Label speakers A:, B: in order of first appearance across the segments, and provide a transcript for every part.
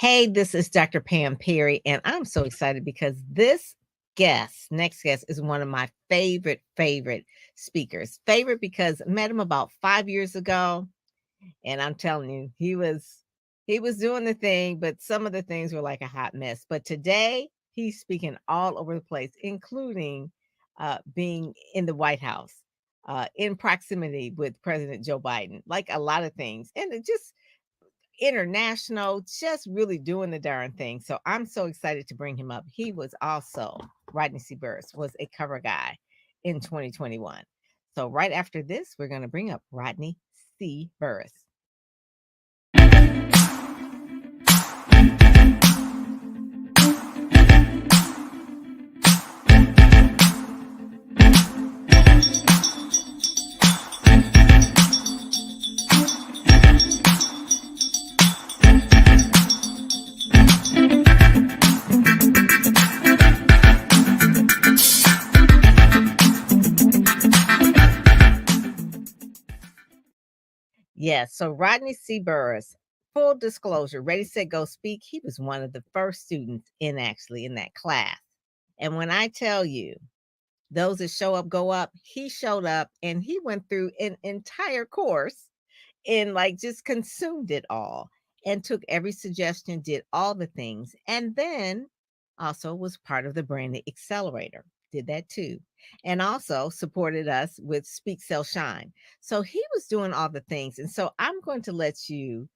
A: Hey, this is Dr. Pam Perry, and I'm so excited because next guest, is one of my favorite speakers. Favorite because I met him about 5 years ago, and I'm telling you, he was doing the thing, but some of the things were like a hot mess. But today, he's speaking all over the place, including being in the White House, in proximity with President Joe Biden, like a lot of things, and it just international, just really doing the darn thing. So I'm so excited to bring him up. He was also Rodney C Burris was a cover guy in 2021. So right after this, we're going to bring up Rodney C Burris. Yes, so Rodney C. Burris, full disclosure, Ready, Set, Go, Speak, he was one of the first students in that class. And when I tell you, those that show up go up, he showed up and he went through an entire course and like just consumed it all and took every suggestion, did all the things, and then also was part of the branding accelerator, did that too, and also supported us with Speak Sell Shine. So he was doing all the things. And so I'm going to let you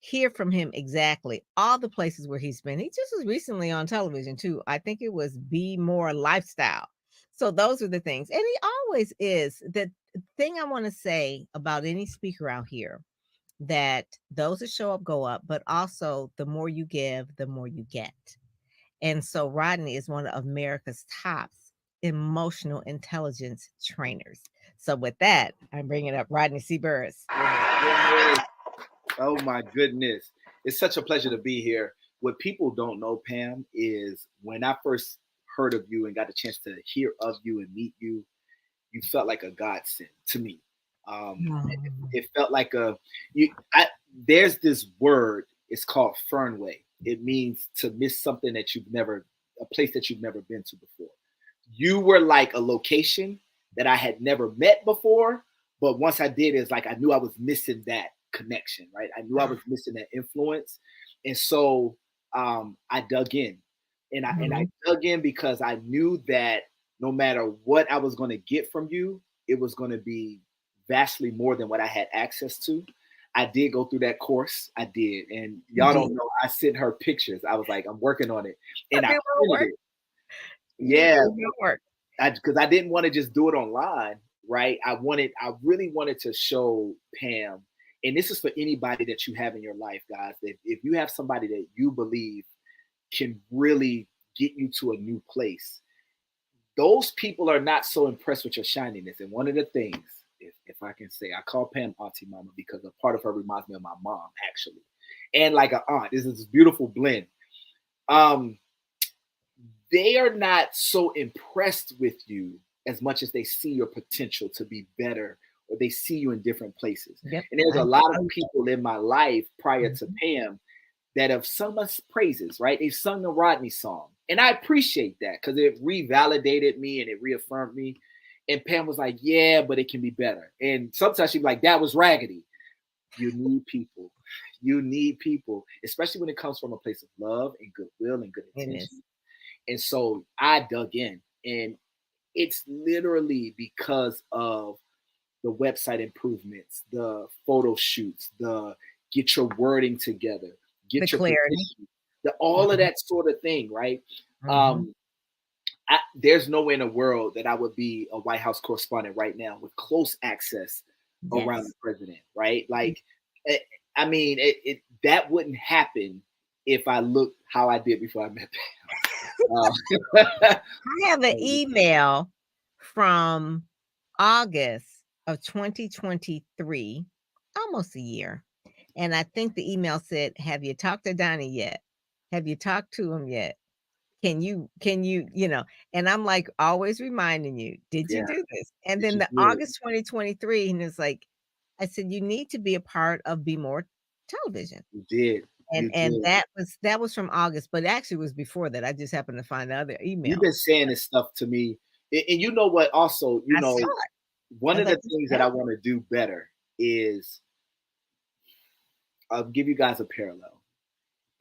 A: hear from him exactly all the places where he's been. He just was recently on television too. I think it was Be More Lifestyle. So those are the things. And he always is. The thing I want to say about any speaker out here, that those that show up go up, but also the more you give, the more you get. And so Rodney is one of America's top emotional intelligence trainers. So with that, I'm bringing up Rodney C. Burris.
B: Oh my goodness. It's such a pleasure to be here. What people don't know, Pam, is when I first heard of you and got the chance to hear of you and meet you, you felt like a godsend to me. It felt like there's this word, it's called Fernway. It means to miss something that a place that you've never been to before. You were like a location that I had never met before, but once I did, it's like I knew I was missing that connection, right? I knew I was missing that influence, and so I dug in, and I dug in because I knew that no matter what I was going to get from you, it was going to be vastly more than what I had access to. I did go through that course. I did, and y'all don't know. I sent her pictures. I was like, I'm working on it, and I printed it. Yeah, because I didn't want to just do it online, right? I really wanted to show Pam, and this is for anybody that you have in your life, guys. That if you have somebody that you believe can really get you to a new place, those people are not so impressed with your shininess. And one of the things, if I can say, I call Pam Auntie Mama because a part of her reminds me of my mom, actually, and like an aunt. This is this beautiful blend. They are not so impressed with you as much as they see your potential to be better, or they see you in different places. Yep. And there's a lot of people in my life prior to Pam that have sung us praises, right? They've sung the Rodney song. And I appreciate that because it revalidated me and it reaffirmed me. And Pam was like, yeah, but it can be better. And sometimes she'd be like, that was raggedy. You need people. You need people, especially when it comes from a place of love and goodwill and good intention. And so I dug in, and it's literally because of the website improvements, the photo shoots, the get your wording together, get the your clarity, all of that sort of thing, right? There's no way in the world that I would be a White House correspondent right now with close access around the president, right? Like, I mean, that wouldn't happen if I looked how I did before I met Pam.
A: I have an email from August of 2023, almost a year. And I think the email said, have you talked to Donnie yet? Have you talked to him yet? Can you, and I'm like always reminding you, did you do this? And then August 2023, and it's like, I said, you need to be a part of Be More Television.
B: You did. You
A: And
B: did.
A: that was from August, but it actually was before that. I just happened to find the other
B: You've
A: email.
B: been saying this stuff to me, and you know what? Also,
A: I saw it. I
B: one
A: was
B: of
A: like,
B: the
A: "This
B: things that I
A: Pam?"
B: want to do better is I'll give you guys a parallel.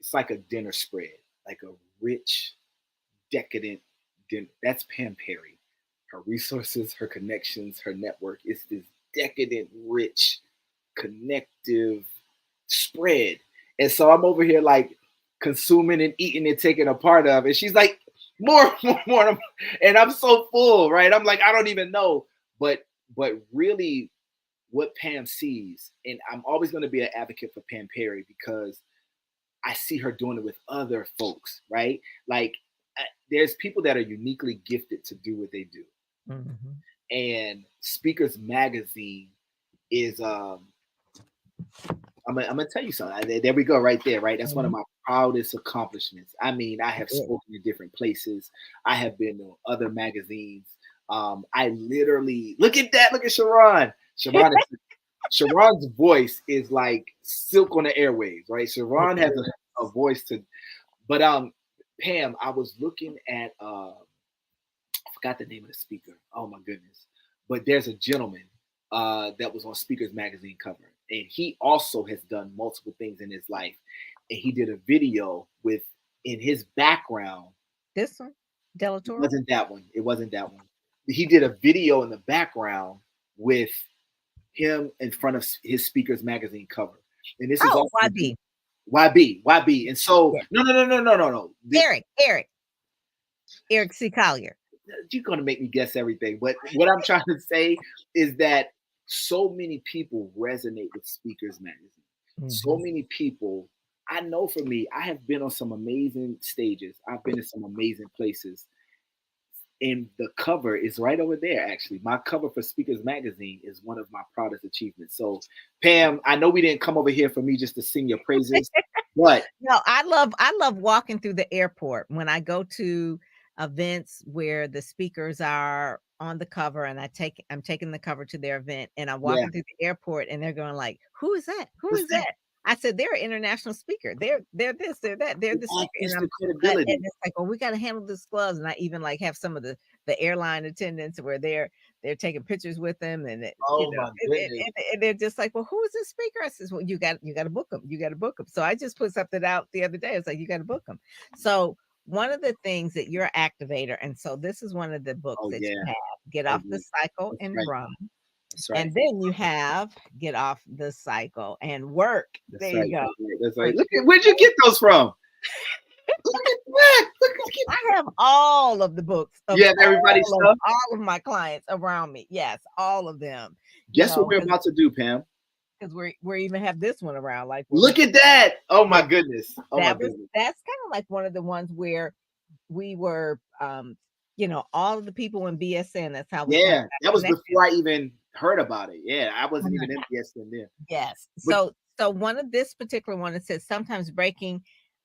B: It's like a dinner spread, like a rich, decadent dinner. That's Pam Perry. Her resources, her connections, her network is this decadent, rich, connective spread. And so I'm over here like consuming and eating and taking a part of. And she's like, more, more, more. And I'm so full, right? I'm like, I don't even know. But really what Pam sees, and I'm always going to be an advocate for Pam Perry because I see her doing it with other folks, right? Like there's people that are uniquely gifted to do what they do.
A: Mhm.
B: And Speakers Magazine is I'm gonna tell you something. There we go, right there, right? That's one of
A: Mhm.
B: my proudest accomplishments. I mean, I have
A: It
B: spoken in different places. I have been on other magazines. I literally look at that. Look at Sharon. Sharon's voice is like silk on the airwaves, right?
A: it
B: Sharon has
A: is.
B: a voice to. But Pam, I was looking at I forgot the name of the speaker. Oh my goodness! But there's a gentleman that was on Speakers Magazine cover, and he also has done multiple things in his life. And he did a video with in his background.
A: This one?
B: It
A: Delatorre?
B: wasn't that one. It wasn't that one. He did a video in the background with him in front of his Speakers Magazine cover, and this is
A: Oh,
B: also
A: YB.
B: YB. And so
A: Yeah.
B: no.
A: Eric. Eric C. Collier.
B: You're gonna make me guess everything. But what I'm trying to say is that so many people resonate with Speakers Magazine. So
A: Mhm.
B: many people. I know for me, I have been on some amazing stages. I've been in some amazing places. And the cover is right over there, actually. My cover for Speakers Magazine is one of my proudest achievements. So, Pam, I know we didn't come over here for me just to sing your praises, but
A: No, I love walking through the airport when I go to events where the speakers are on the cover and I'm taking the cover to their event and I'm
B: yeah,
A: walking through the airport and they're going like, "Who is that? Who
B: what's
A: is
B: that?
A: that?" I said, "They're an international speaker. They're this, they're that, they're
B: It
A: the
B: adds
A: speaker." And
B: instant
A: and
B: credibility.
A: it's like, "Well, we got to handle this gloves." And I even like have some of the airline attendants where they're taking pictures with them and
B: Oh my goodness.
A: and they're just like, "Well, who is this speaker?" I says, "Well, you got to book them. You got to book them." So I just put something out the other day. It's like, "You got to book them." So one of the things that you're an activator, and so this is one of the books
B: Oh
A: that
B: yeah.
A: you have, Get
B: Oh
A: Off the
B: yeah.
A: Cycle
B: That's
A: and
B: right.
A: Run.
B: That's right.
A: And then you have Get Off the Cycle and Work.
B: That's
A: There you
B: right.
A: go.
B: That's right. That's
A: So
B: right. Look at where'd you get those from? Look at that.
A: I have all of the books of
B: You have everybody's stuff.
A: all of my clients around me. Yes, all of them. You
B: Guess what
A: know,
B: we're about to do, Pam?
A: because we even have this one around, like where we
B: Look at that. Oh my
A: yeah,
B: goodness. Oh my goodness.
A: that's kind of like one of the ones where we were all of the people in BSN, that's how we kind of
B: Yeah, that
A: got
B: was
A: connected.
B: before I even heard about it. Yeah, I wasn't even in BSN there.
A: Yes.
B: But
A: So one of this particular one, it says sometimes breaking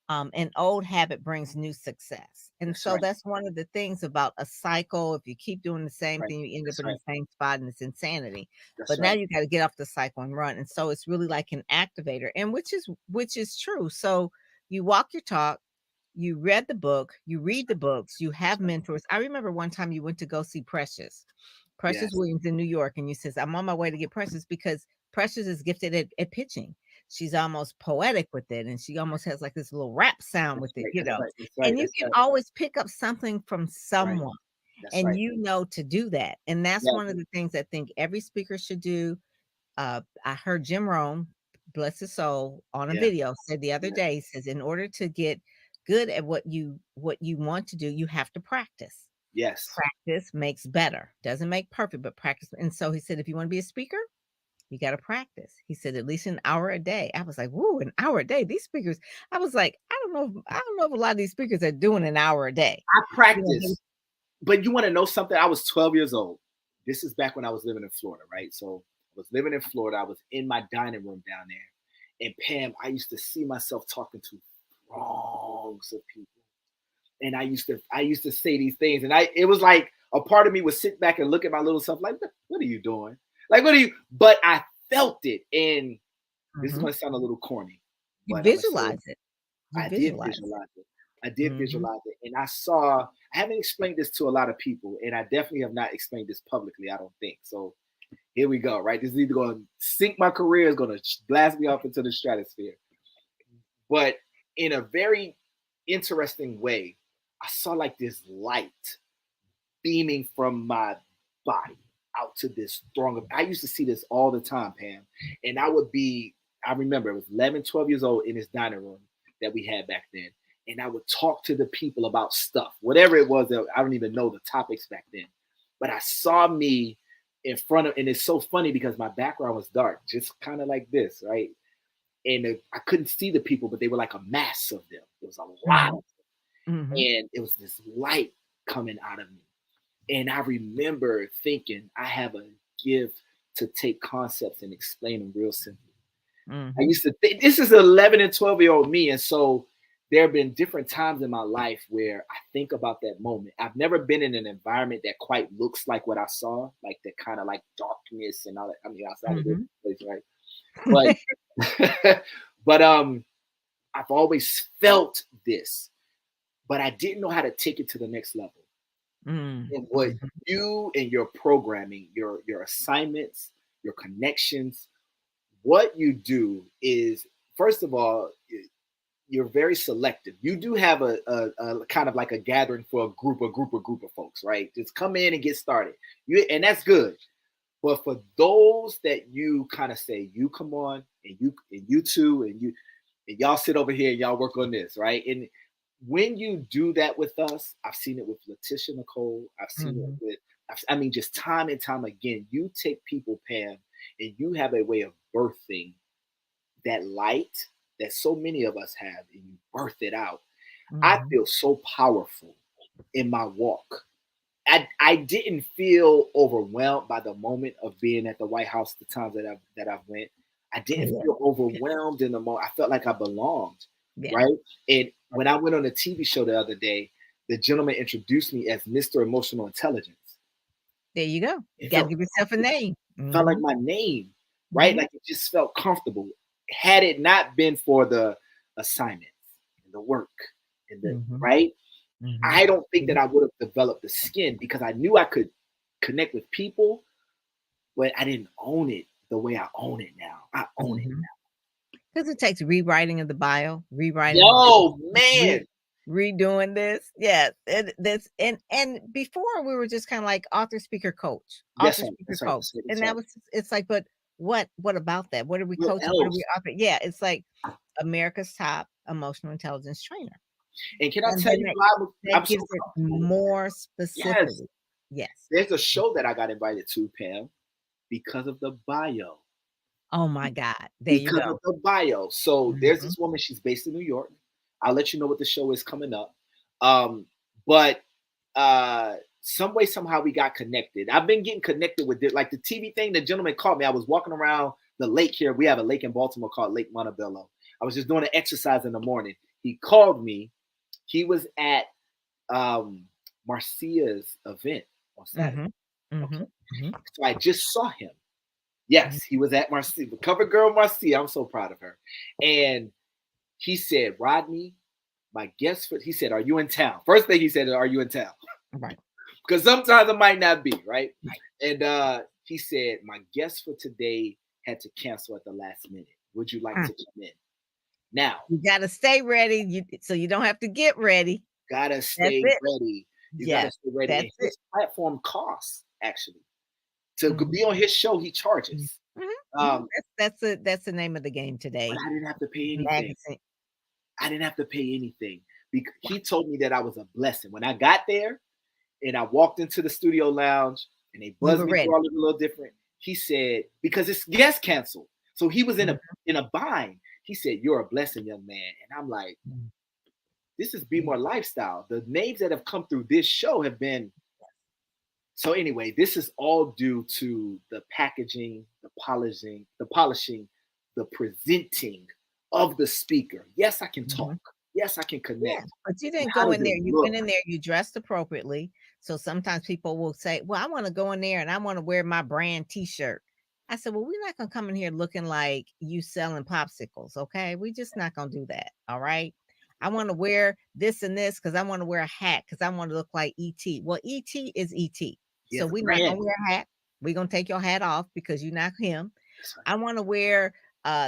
A: an old habit brings new success. And
B: that's
A: so
B: right.
A: that's one of the things about a cycle. If you keep doing the same
B: Right.
A: thing, you end up
B: That's
A: in
B: right.
A: the same spot and it's insanity.
B: That's
A: But now
B: right.
A: you got to get off the cycle and run. And so it's really like an activator, and which is true. So you walk your talk, you read the book, you read the books, you
B: That's
A: have
B: right.
A: mentors. I remember one time you went to go see Precious
B: Yes.
A: Williams in New York, and you says, "I'm on my way to get Precious because Precious is gifted at pitching. She's almost poetic with it, and she almost has like this little rap sound
B: That's
A: with it,
B: right. That's right. That's right.
A: and you
B: That's
A: can
B: right.
A: always pick up something from
B: Right.
A: someone,
B: That's
A: and
B: right.
A: you know to do that. And that's
B: Yeah.
A: one of the things I think every speaker should do. I heard Jim Rohn, bless his soul, on a
B: Yeah.
A: video said the other
B: Yeah.
A: day, he says, in order to get good at what you want to do, you have to practice.
B: Yes.
A: Practice makes better. Doesn't make perfect, but practice. And so he said, if you want to be a speaker, you got to practice. He said, at least an hour a day. I was like, whoa, an hour a day. These speakers, I was like, I don't know if a lot of these speakers are doing an hour a day.
B: I
A: You know,
B: practice. But you want to know something? I was 12 years old. This is back when I was living in Florida, right? So I was living in Florida. I was in my dining room down there. And Pam, I used to see myself talking to throngs of people. And I used to say these things. And it was like a part of me would sit back and look at my little self like, what are you doing? Like, what are you? But I felt it. And this is
A: mhm.
B: going to sound a little corny.
A: You
B: but I'm gonna say
A: visualize it. You
B: I did
A: visualize it.
B: visualize it. I did
A: Mhm.
B: visualize it, and I saw. I haven't explained this to a lot of people, and I definitely have not explained this publicly. I don't think so. Here we go. Right, this is either going to sink my career, is going to blast me off into the stratosphere. But in a very interesting way, I saw like this light beaming from my body out to this throng of. I used to see this all the time, Pam, and I would be. I remember it was 11, 12 years old in this dining room that we had back then, and I would talk to the people about stuff, whatever it was that I don't even know the topics back then. But I saw me in front of, and it's so funny because my background was dark, just kind of like this, right? And I couldn't see the people, but they were like a mass of them. It was a lot
A: Mhm.
B: of them,
A: Mhm.
B: and it was this light coming out of me. And I remember thinking, I have a gift to take concepts and explain them real simply. I
A: Mhm.
B: used to think this is 11 and 12-year-old me. And so there have been different times in my life where I think about that moment. I've never been in an environment that quite looks like what I saw, like the kind of like darkness and all that. I mean, outside of this
A: Mhm.
B: place, right? But but I've always felt this, but I didn't know how to take it to the next level.
A: Mm.
B: And what
A: Mhm.
B: you and your programming, your assignments, your connections, what you do is first of all, you're very selective. You do have a kind of like a gathering for a group of folks, right? Just come in and get started. And that's good. But for those that you kind of say, you come on and you two and y'all sit over here and y'all work on this, right? And when you do that with us, I've seen it with Letitia Nicole. I've seen it
A: Mhm.
B: with, I mean, just time and time again. You take people, Pam, and you have a way of birthing that light that so many of us have, and you birth it out. I
A: Mhm.
B: feel so powerful in my walk. I didn't feel overwhelmed by the moment of being at the White House the times that I've went. I didn't
A: Yeah.
B: feel
A: Yeah.
B: overwhelmed in the moment. I felt like I belonged,
A: Yeah.
B: right? And when I went on a TV show the other day, the gentleman introduced me as Mr. Emotional Intelligence.
A: There you go. You
B: It
A: gotta
B: felt
A: give yourself a name.
B: felt like
A: Mhm.
B: my name, right?
A: Mhm.
B: Like it just felt comfortable. Had it not been for the assignments and the work and the
A: Mhm.
B: right,
A: Mhm.
B: I don't think that I would have developed the skin because I knew I could connect with people, but I didn't own it the way I own it now. I own it.
A: Mhm. 'Cause it takes rewriting of the bio, rewriting of this,
B: Yo, man.
A: redoing this. Yeah, it this and before we were just kinda like author, speaker, coach,
B: Yes,
A: author,
B: sir.
A: speaker,
B: That's right.
A: coach, and that was it's like, but what about that? What are we
B: What
A: coaching? What are we
B: else?
A: offering? Yeah, it's like America's top emotional intelligence trainer,
B: And can I
A: and
B: tell
A: then
B: you why I'm
A: that
B: so
A: gives it
B: comfortable?
A: more
B: Yes.
A: specificity. Yes.
B: There's a show that I got invited to, Pam, because of the bio.
A: Oh my god. There you
B: Because of
A: go.
B: the bio. So there's
A: Mhm.
B: this woman, she's based in New York. I'll let you know what the show is coming up. But some way, somehow we got connected. I've been getting connected with it. Like the TV thing, the gentleman called me. I was walking around the lake here. We have a lake in Baltimore called Lake Montebello. I was just doing an exercise in the morning. He called me. He was at Marcia's event on Saturday.
A: Mhm.
B: Okay.
A: Mhm. Mhm.
B: So I just saw him. Yes, he was at Marcia, cover girl Marcia. I'm so proud of her. And he said, Rodney, my guest for, he said, are you in town? First thing he said, are you in town?
A: Right.
B: Because sometimes it might not be, right?
A: Right.
B: And he said, my guest for today had to cancel at the last minute. Would you like
A: Mm.
B: to come in? Now,
A: You gotta stay ready, so you don't have to get ready.
B: gotta
A: That's
B: stay
A: it.
B: ready. He's gotta
A: Yes,
B: stay ready. And
A: that's it.
B: his platform costs actually. To
A: Mhm.
B: be on his show, he
A: Mhm.
B: charges.
A: Mhm. Mhm.
B: Um,
A: That's the name of the game
B: but
A: today.
B: I didn't have to pay anything.
A: Magazine.
B: I didn't have to pay anything.
A: Wow.
B: He told me that I was a blessing. When I got there and I walked into the studio lounge and they
A: You
B: buzzed
A: were
B: me through
A: ready.
B: all of a little different, he said, because it's guest canceled. So he was in
A: Mhm.
B: a bind. He said, you're a blessing, young man. And I'm like,
A: Mhm.
B: this is Be More Lifestyle. The names that have come through this show have been so anyway, this is all due to the packaging, the polishing, the presenting of the speaker. Yes, I can talk.
A: Mhm.
B: Yes, I can
A: Yeah,
B: connect.
A: but you
B: But
A: didn't
B: how
A: go
B: does
A: in
B: it
A: there. You
B: look?
A: went in there, you dressed appropriately. So sometimes people will say, "Well, I wanna go in there and I wanna wear my brand T-shirt." I said, well, we're not gonna come in here looking like you selling popsicles, okay? We just not gonna do that. All right. I want to wear this and this because I want to wear a hat because I want to look like ET. Well, ET is ET.
B: Yeah,
A: So
B: the
A: we're not gonna
B: brand.
A: wear a hat. We're gonna take your hat off because you're not him.
B: That's right.
A: I want to wear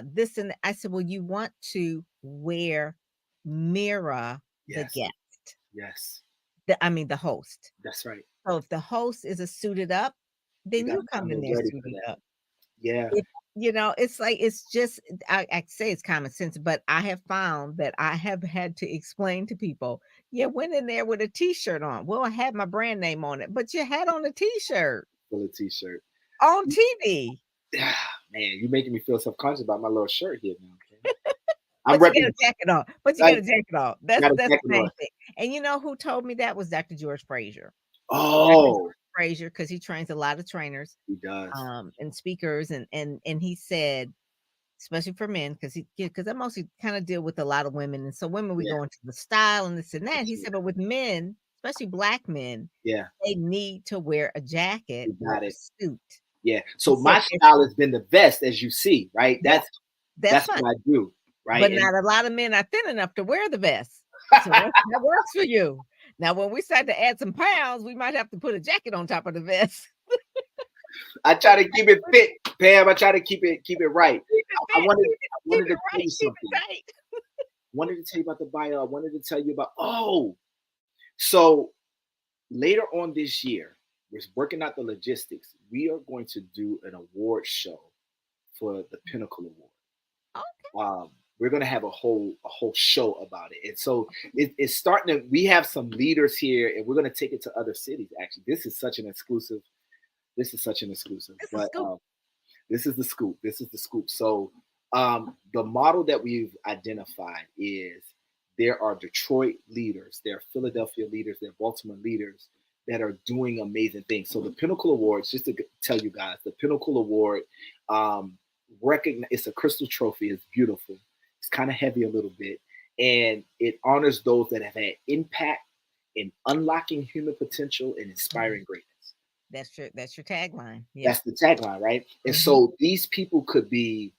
A: this and I said, well, you want to wear mirror the
B: Yes.
A: guest.
B: Yes.
A: I mean the host.
B: That's right.
A: So if the host is a suited up,
B: You
A: then
B: got
A: you
B: to
A: come
B: come
A: in
B: in
A: there
B: ready for
A: suited
B: that.
A: up.
B: Yeah.
A: If it's like it's just I say it's common sense, but I have found that I have had to explain to people, yeah, went in there with a t-shirt on. Well, I had my brand name on it, but you had on a t-shirt
B: Full of t-shirt.
A: on TV.
B: Man, you're making me feel self-conscious about my little shirt here now. Okay? I'm
A: But you got
B: repping.
A: a jacket on. But you
B: I
A: got a jacket on. That's
B: got a
A: that's
B: jacket
A: the main
B: on.
A: thing. And you know who told me that was Dr. George Frazier. Dr.
B: Oh,
A: George Frazier, because he trains a lot of trainers
B: he does.
A: and speakers, and he said, especially for men, because I mostly kind of deal with a lot of women, and so women we
B: Yeah,
A: go into the style and this and that.
B: that's
A: He
B: right.
A: said, but with men, especially black men,
B: Yeah,
A: they need to wear a jacket
B: you
A: or
B: got
A: a
B: it.
A: suit.
B: Yeah.
A: He
B: So
A: said,
B: my style has been the vest, as you see, right?
A: yeah, that's
B: That's
A: fine.
B: what I do, right?
A: But
B: And
A: not a lot of men are thin enough to wear the vest. So that works for you. Now, when we start to add some pounds, we might have to put a jacket on top of the vest.
B: I
A: But
B: try to keep it fit, Pam. I try to keep it right.
A: keep it
B: I
A: fit,
B: wanted I
A: keep
B: wanted
A: it
B: to tell
A: right,
B: you
A: keep
B: something.
A: it tight.
B: Wanted to tell you about the bio. I wanted to tell you about so later on this year, we're working out the logistics. We are going to do an award show for the Pinnacle Award. We're going to have a whole show about it, and so it's starting to. We have some leaders here, and we're going to take it to other cities. Actually, this is such an exclusive. This is such an exclusive,
A: It's a
B: but
A: scoop.
B: this is the scoop. This is the scoop. So the model that we've identified is there are Detroit leaders, there are Philadelphia leaders, there are Baltimore leaders that are doing amazing things. So the Pinnacle Awards, just to tell you guys, the Pinnacle Award, it's a crystal trophy. It's beautiful. It's kind of heavy a little bit, and it honors those that have had impact in unlocking human potential and
A: Mhm.
B: inspiring greatness.
A: That's your tagline. Yep.
B: That's the tagline, right? And
A: Mhm.
B: so these people could be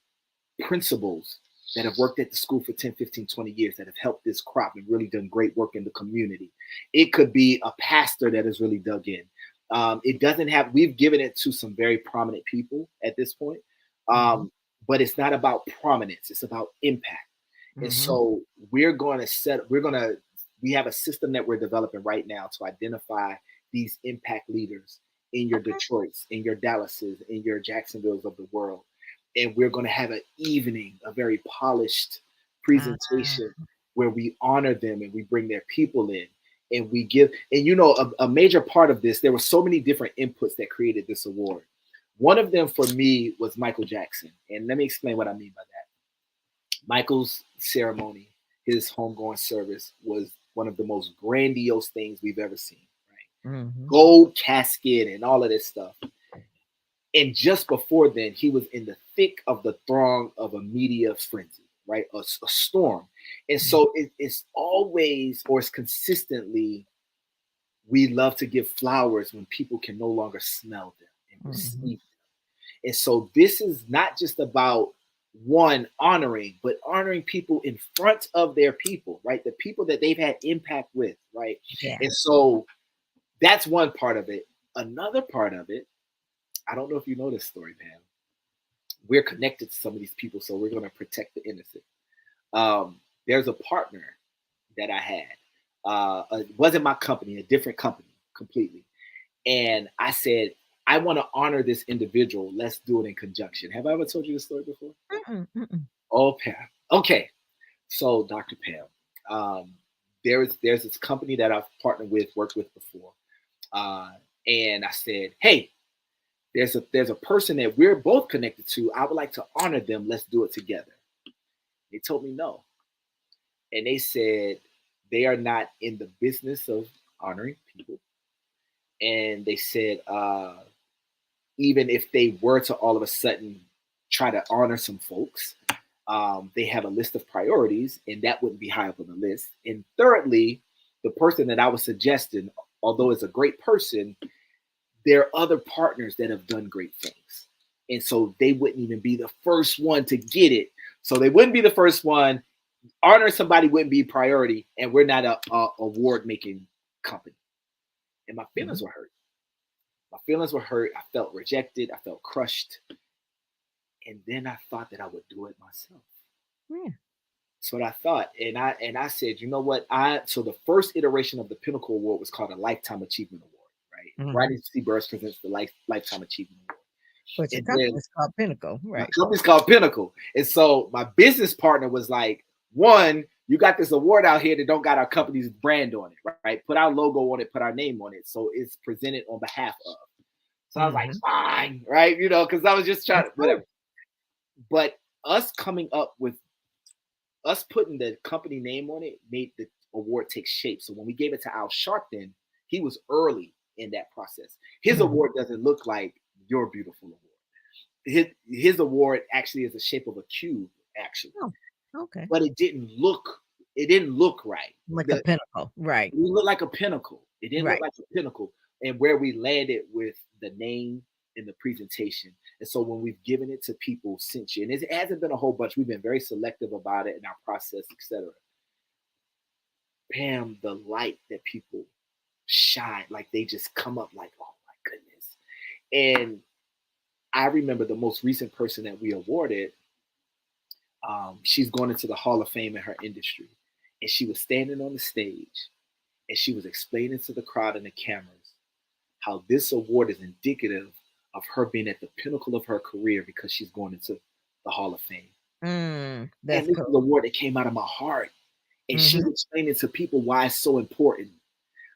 B: principals that have worked at the school for 10, 15, 20 years that have helped this crop and really done great work in the community. It could be a pastor that has really dug in. It doesn't have, we've given it to some very prominent people at this point.
A: Mhm.
B: Um, but it's not about prominence, it's about impact. And
A: Mhm.
B: so we have a system that we're developing right now to identify these impact leaders in your
A: Okay.
B: Detroits, in your Dallases, in your Jacksonvilles of the world. And we're going to have an evening, a very polished
A: Ah,
B: presentation where we honor them and we bring their people in and we give. And a major part of this, there were so many different inputs that created this award. One of them for me was Michael Jackson. And let me explain what I mean by that. Michael's ceremony, his homegoing service, was one of the most grandiose things we've ever seen. Right?
A: mhm.
B: Gold casket and all of this stuff. And just before then, he was in the thick of the throng of a media frenzy, right? A storm. And
A: Mhm.
B: so it's always, or it's consistently, we love to give flowers when people can no longer smell them and
A: Mhm.
B: receive. And so this is not just about one honoring, but honoring people in front of their people, right? The people that they've had impact with, right?
A: Yeah.
B: And so that's one part of it. Another part of it, I don't know if you know this story, Pam. We're connected to some of these people, so we're going to protect the innocent. There's a partner that I had. It wasn't my company, a different company completely. And I said, I want to honor this individual. Let's do it in conjunction. Have I ever told you this story before?
A: Mm-mm, mm-mm.
B: Oh, Pam. Okay. So, Dr. Pam, um, there's this company that I've partnered with, worked with before. Uh, and I said, hey, there's a person that we're both connected to. I would like to honor them. Let's do it together. They told me no. And they said they are not in the business of honoring people. And they said, even if they were to all of a sudden try to honor some folks, they have a list of priorities, and that wouldn't be high up on the list. And thirdly, the person that I was suggesting, although it's a great person, there are other partners that have done great things. And so they wouldn't even be the first one to get it. So they wouldn't be the first one. Honoring somebody wouldn't be priority, and we're not a award making company. And my
A: Mhm.
B: feelings were hurt. My feelings were hurt. I felt rejected. I felt crushed. And then I thought that I would do it myself.
A: Yeah.
B: That's what I thought. And I said, you know what? So the first iteration of the Pinnacle Award was called a Lifetime Achievement Award, right?
A: Mhm.
B: Rodney C Burris presents the Lifetime Achievement Award.
A: But your
B: And
A: company
B: then
A: is called Pinnacle,
B: my
A: right?
B: company's called Pinnacle. And so my business partner was like, one, you got this award out here that don't got our company's brand on it, right? Put our logo on it, put our name on it. So it's presented on behalf of. So I was like,
A: Mhm.
B: fine, right? Because I was just trying
A: That's
B: to,
A: good.
B: whatever. But us coming up with us putting the company name on it made the award take shape. So when we gave it to Al Sharpton, he was early in that process. His
A: Mhm.
B: award doesn't look like your beautiful award. His award actually is the shape of a cube, actually,
A: Oh, okay.
B: but it didn't look right.
A: Like a
B: The
A: pinnacle, right,
B: It looked like a pinnacle. It didn't look
A: right.
B: like a pinnacle. And where we landed with the name and the presentation. And so when we've given it to people since you, and it hasn't been a whole bunch, we've been very selective about it in our process, etc. Pam, the light that people shine, like they just come up like, oh my goodness. And I remember the most recent person that we awarded, she's going into the Hall of Fame in her industry. And she was standing on the stage and she was explaining to the crowd and the cameras how this award is indicative of her being at the pinnacle of her career because she's going into the Hall of Fame. And
A: That's
B: this is
A: cool.
B: an award that came out of my heart. And she's
A: Mhm.
B: explaining to people why it's so important.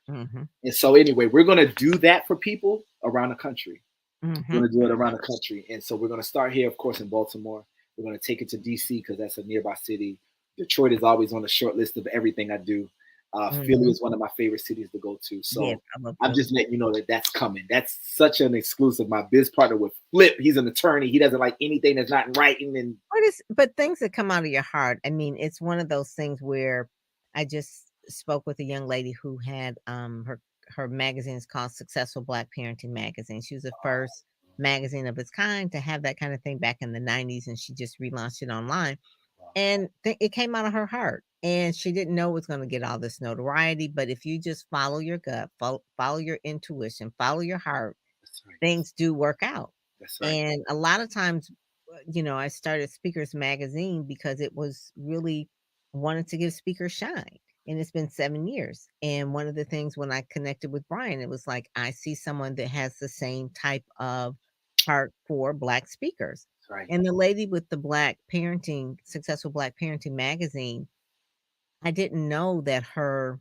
A: Mhm.
B: And so, anyway, we're going to do that for people around the country. We're
A: Mhm.
B: going to do it
A: Mhm.
B: around the country. And so, we're going to start here, of course, in Baltimore. We're going to take it to DC because that's a nearby city. Detroit is always on the short list of everything I do. Philly
A: Mhm.
B: is one of my favorite cities to go to.
A: Yes,
B: So,
A: I love
B: I'm
A: Philly.
B: just letting you know that that's coming. That's such an exclusive. My biz partner with Flip, he's an attorney. He doesn't like anything that's not in writing. And
A: But things that come out of your heart, I mean, it's one of those things where I just spoke with a young lady who had, her magazine is called Successful Black Parenting Magazine. She was the first magazine of its kind to have that kind of thing back in the '90s, and she just relaunched it online. And it came out of her heart, and she didn't know it was gonna get all this notoriety, but if you just follow your gut, follow your intuition, follow your heart,
B: that's right.
A: things do work out.
B: That's right.
A: And a lot of times, I started Speakers Magazine because it was really wanted to give speakers shine. And it's been 7 years. And one of the things when I connected with Brian, it was like, I see someone that has the same type of heart for Black speakers.
B: That's right.
A: And the lady with the Black Parenting, Successful Black Parenting magazine, I didn't know that her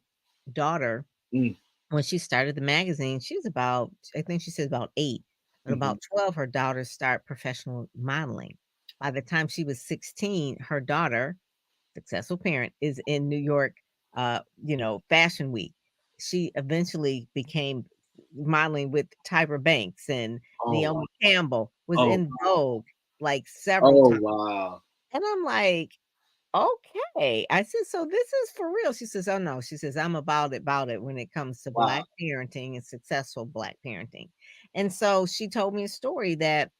A: daughter,
B: Mm,
A: when she started the magazine, she was about, I think she said about 8. At
B: mhm.
A: about 12, her daughter started professional modeling. By the time she was 16, her daughter, successful parent, is in New York, Fashion Week. She eventually became modeling with Tyra Banks, and
B: Oh, wow.
A: Naomi Campbell was
B: Oh,
A: in Vogue like several
B: oh,
A: times.
B: wow.
A: And I'm like, okay. I said, "So this is for real?" She says, "Oh, no." She says, "I'm about it when it comes to
B: Wow.
A: Black parenting and successful Black parenting." And so she told me a story that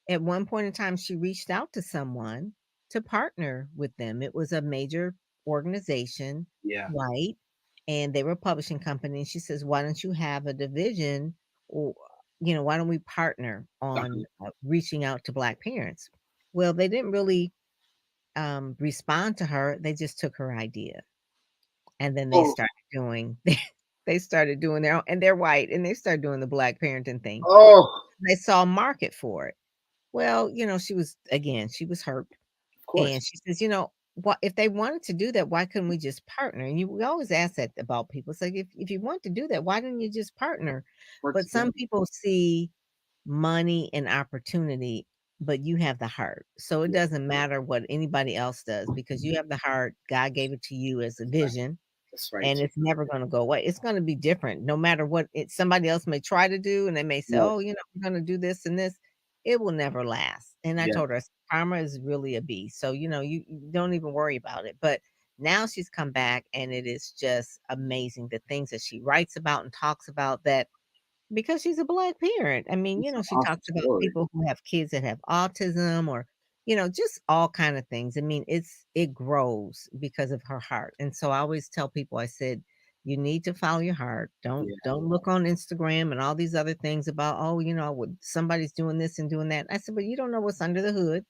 A: at one point in time, she reached out to someone to partner with them. It was a major organization,
B: Yeah.
A: white, and they were a publishing company. She says, "Why don't you have a division, or, why don't we partner on,
B: Uh-huh.
A: reaching out to Black parents?" Well, they didn't really respond to her. They just took her idea, and then they
B: Oh,
A: started doing they started doing their own, and they're white, and they started doing the Black parenting thing.
B: oh,
A: They saw a market for it. Well, she was hurt,
B: of
A: and
B: course.
A: she says, "What if they wanted to do that, why couldn't we just partner?" And we always ask that about people. It's like, if you want to do that, why didn't you just partner?
B: Work
A: But some
B: together.
A: people see money and opportunity, but you have the heart. So it
B: Yeah,
A: doesn't matter what anybody else does because you have the heart. God gave it to you as a
B: that's right.
A: vision,
B: That's right.
A: and it's never going to go away. It's going to be different no matter what somebody else may try to do, and they may say,
B: Right.
A: "Oh, we're going to do this and this." It will never last. And I
B: Yeah.
A: told her, karma is really a beast. So, you don't even worry about it. But now she's come back, and it is just amazing the things that she writes about and talks about that because she's a Black parent. I mean,
B: It's an
A: she
B: awesome
A: talks about
B: story.
A: people who have kids that have autism or, just all kind of things. I mean, it grows because of her heart. And so I always tell people, I said, you need to follow your heart.
B: Yeah,
A: Don't look on Instagram and all these other things about, oh, what somebody's doing this and doing that. I said, but you don't know what's under the hood.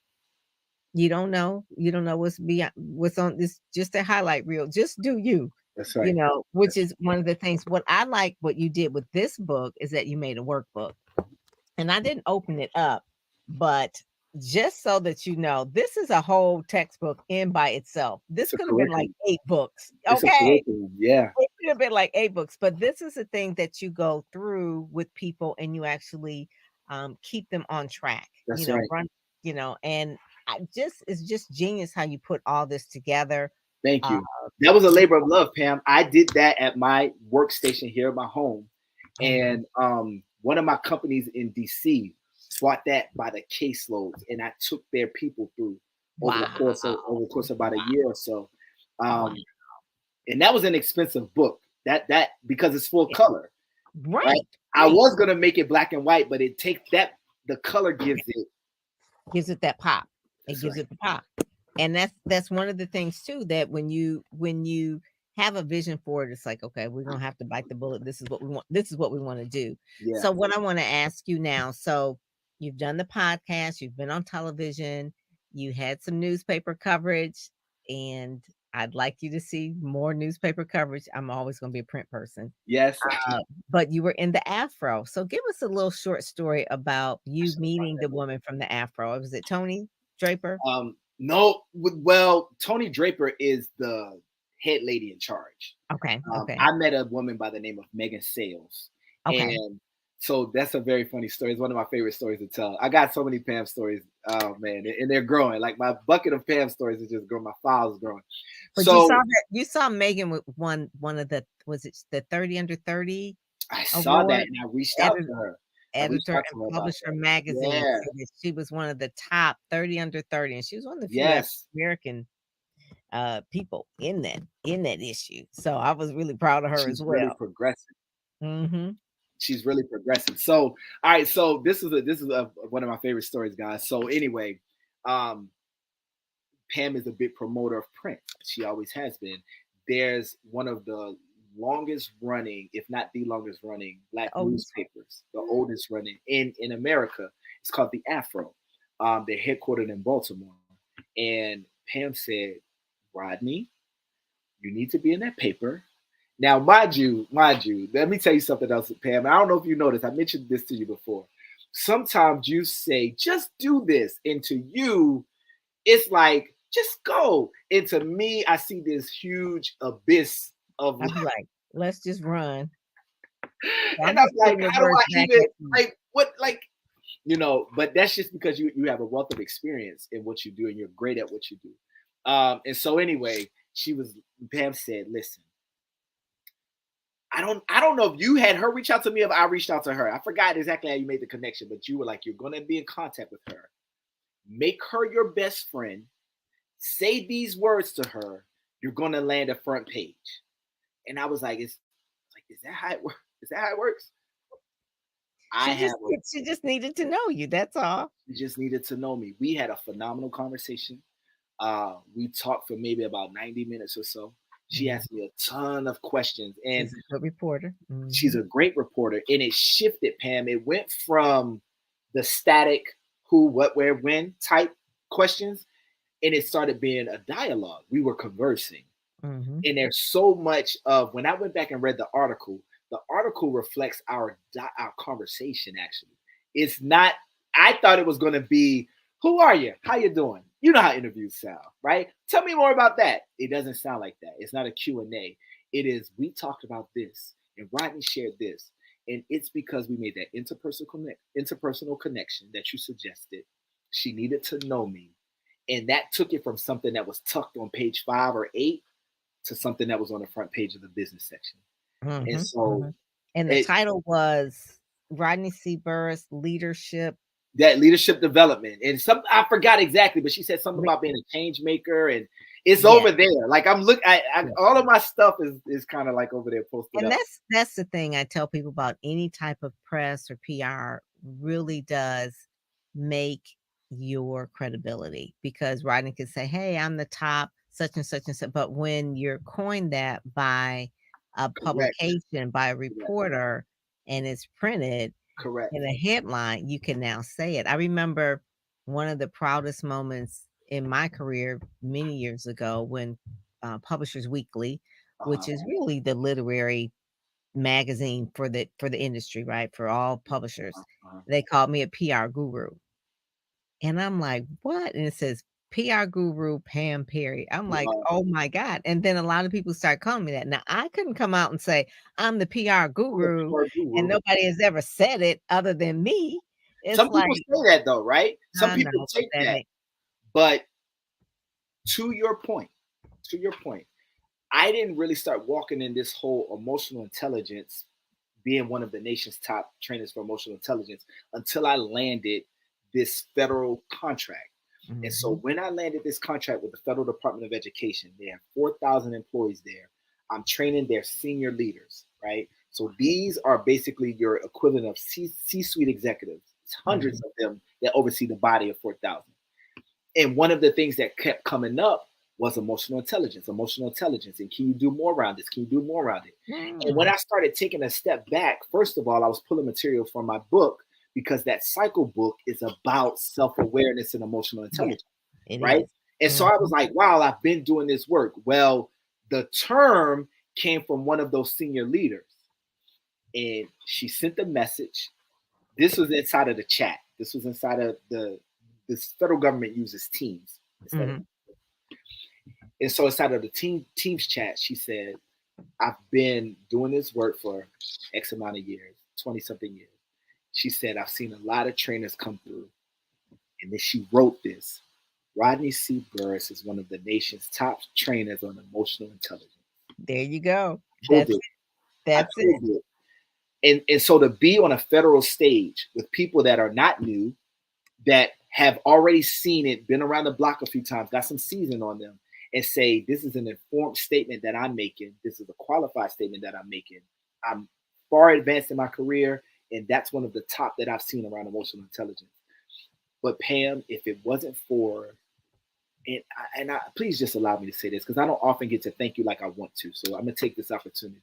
A: You don't know. You don't know what's beyond what's on this just a highlight reel. Just do you.
B: that's right.
A: Which
B: That's
A: is one of the things. What I like what you did with this book is that you made a workbook. And I didn't open it up, but just so that you know, this is a whole textbook in by itself. This
B: it's a
A: could have been like
B: curriculum.
A: 8 books.
B: It's a
A: Okay.
B: curriculum. Yeah,
A: It could have been like 8 books, but this is a thing that you go through with people and you actually keep them on track,
B: that's right.
A: run, and it's just genius how you put all this together.
B: Thank
A: Uh,
B: you. That was a labor of love, Pam. I did that at my workstation here at my home.
A: mhm.
B: And one of my companies in DC bought that by the caseloads, and I took their people through
A: Wow.
B: over the course of about a
A: Wow.
B: year or so.
A: Wow.
B: Um, and that was an expensive book. That because it's full
A: Yeah.
B: color, right?
A: Right.
B: I
A: Right.
B: was gonna make it black and white, but it takes that the color gives it.
A: Gives it that pop. It
B: That's
A: gives
B: right.
A: it the pop. And that's one of the things too that when you have a vision for it, it's like, okay, we're gonna have to bite the bullet. This is what we want. This is what we want to do.
B: Yeah.
A: So what I want to ask you now, so you've done the podcast, you've been on television, you had some newspaper coverage, and I'd like you to see more newspaper coverage. I'm always going to be a print person.
B: Yes.
A: Uh, but you were in the Afro. So give us a little short story about
B: I
A: you
B: should have brought
A: meeting
B: that
A: the
B: book.
A: woman from the Afro. Was it Tony Draper?
B: No, well, Tony Draper is the head lady in charge.
A: Okay, okay,
B: I met a woman by the name of Megan Sales,
A: okay.
B: and so that's a very funny story. It's one of my favorite stories to tell. I got so many Pam stories, oh man, and they're growing. Like my bucket of Pam stories is just growing. My file's growing.
A: But you saw
B: So
A: that you saw Megan with one of the was it the 30 under 30
B: I saw that
A: award?
B: and I reached out
A: Editor
B: to her. I reached
A: editor
B: out
A: and
B: to her about
A: publisher
B: that.
A: magazine
B: Yeah.
A: said that she was one of the top 30 under 30, and she was one of the few African
B: Yes.
A: American people in that issue. So I was really proud of her as
B: She's really
A: well.
B: progressive.
A: Mhm.
B: She's really progressive. So, all right. So this is one of my favorite stories, guys. So anyway, um, Pam is a big promoter of print. She always has been. There's one of the longest running, if not the longest running, black
A: The oldest
B: newspapers, the
A: one.
B: oldest running in America. It's called the Afro. They're headquartered in Baltimore. And Pam said, Rodney, you need to be in that paper. Now, mind you, let me tell you something else, Pam. I don't know if you noticed. I mentioned this to you before. Sometimes you say, just do this. And to you, it's like, just go. And to me, I see this huge abyss of
A: I'd be like, let's just run. So I'm
B: and I'm
A: just
B: like,
A: putting
B: how do
A: reverse
B: I
A: back
B: even
A: at you.
B: like what like but that's just because you have a wealth of experience in what you do and you're great at what you do. And so anyway, Pam said, listen, I don't know if you had her reach out to me if I reached out to her. I forgot exactly how you made the connection, but you were like, you're gonna be in contact with her. Make her your best friend. Say these words to her. You're gonna land a front page. And I was like, is that how it works? Is that how it works? I
A: She
B: have
A: just
B: a
A: she just needed to know you. That's all.
B: You just needed to know me. We had a phenomenal conversation. We talked for maybe about 90 minutes or so. She
A: Mhm.
B: asked me a ton of questions, and
A: She's a good reporter.
B: she's
A: Mhm.
B: a great reporter. And it shifted, Pam. It went from the static who, what, where, when type questions, and it started being a dialogue. We were conversing.
A: Mhm.
B: And there's so much of when I went back and read the article reflects our conversation. Actually, it's not. I thought it was going to be, "Who are you? How you doing?" You know how interviews sound, right? Tell me more about that. It doesn't sound like that. It's not a Q&A. It is, we talked about this, and Rodney shared this, and it's because we made that interpersonal connection that you suggested. She needed to know me, and that took it from something that was tucked on page 5 or 8 to something that was on the front page of the business section. And
A: Mhm.
B: so
A: Mhm. And the
B: it
A: title was Rodney C. Burris Leadership.
B: that leadership development and some I forgot exactly, but she said something
A: Le
B: about being a change maker, and It's
A: Yeah.
B: over there. Like I'm look
A: Yeah.
B: all of my stuff is kind of like over there posted
A: And
B: up.
A: that's the thing I tell people about any type of press or PR really does make your credibility because Rodney can say, "Hey, I'm the top such and such," but when you're coined that by a
B: Correct.
A: publication, by a
B: Correct.
A: reporter, and it's printed
B: Correct.
A: in a headline, you can now say it. I remember one of the proudest moments in my career many years ago when Publishers Weekly, which
B: Uh-huh.
A: is really the literary magazine for the industry, right? For all publishers.
B: Uh-huh.
A: They called me a PR guru. And I'm like, "What?" And it says, "PR guru Pam Perry." I'm like,
B: Wow.
A: "Oh my god." And then a lot of people start calling me that. Now, I couldn't come out and say, "I'm the PR
B: I'm a
A: guru,"
B: PR
A: and
B: guru.
A: nobody has ever said it other than me. It's
B: Some people
A: like,
B: say that though, right? Some
A: I
B: people
A: know, but
B: take
A: that
B: that.
A: makes
B: But to your point, to your point, I didn't really start walking in this whole emotional intelligence, being one of the nation's top trainers for emotional intelligence, until I landed this federal contract. And so
A: mhm,
B: when I landed this contract with the Federal Department of Education, they have 4,000 employees there. I'm training their senior leaders, right? So these are basically your equivalent of C-suite executives. It's hundreds
A: mhm,
B: of them that oversee the body of 4,000. And one of the things that kept coming up was emotional intelligence, emotional intelligence. And can you do more around this? Can you do more around it? And when
A: mm.
B: I started taking a step back, first of all, I was pulling material from my book because that cycle book is about self awareness and emotional
A: Yeah,
B: intelligence,
A: it
B: right?
A: is.
B: And so I was
A: Mhm,
B: like, wow, I've been doing this work. Well, the term came from one of those senior leaders, and she sent the message. This was inside of the chat. This was inside of this federal government uses Teams instead of.
A: mhm.
B: And so inside of the Teams chat, she said, I've been doing this work for X amount of years, 20 something years. She said, I've seen a lot of trainers come through. And then she wrote this. Rodney C. Burris is one of the nation's top trainers on emotional intelligence.
A: There you go.
B: Told
A: That's
B: it.
A: it.
B: I
A: That's it.
B: told it. And so to be on a federal stage with people that are not new, that have already seen it, been around the block a few times, got some season on them, and say, this is an informed statement that I'm making. This is a qualified statement that I'm making. I'm far advanced in my career, and that's one of the top that I've seen around emotional intelligence. But Pam, if it wasn't for, please just allow me to say this because I don't often get to thank you like I want to. So I'm going to take this opportunity.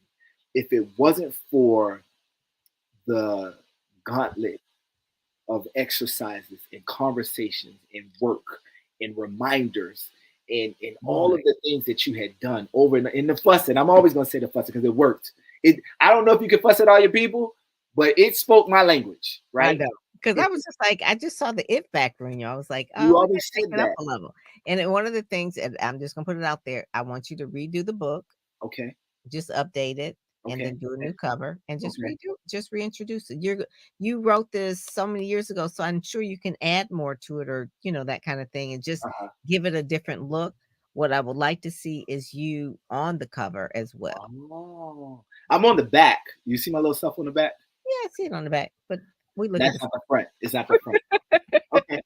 B: If it wasn't for the gauntlet of exercises and conversations and work and reminders and all of
A: Right.
B: the things that you had done over and the fussing. I'm always gonna say the fussing because it worked. I don't know if you can fuss at all your people, but it spoke my language,
A: I
B: right?
A: know, because I
B: It,
A: was just like, I just saw the it factor in you. I was like,
B: you
A: "Oh, we gotta
B: always
A: take
B: said
A: it up
B: that.
A: a level." And then one of the things, and I'm just gonna put it out there, I want you to redo the book,
B: Okay,
A: just update it, and
B: okay,
A: then do a
B: okay,
A: new cover and
B: okay.
A: just reintroduce it. You wrote this so many years ago, so I'm sure you can add more to it or, that kind of thing and just
B: Uh-huh.
A: give it a different look. What I would like to see is you on the cover as well.
B: Oh, I'm on the back. You see my little stuff on the back?
A: Yeah, I see it on the back, but we look at
B: That's
A: the
B: not the front. It's not the front. Okay.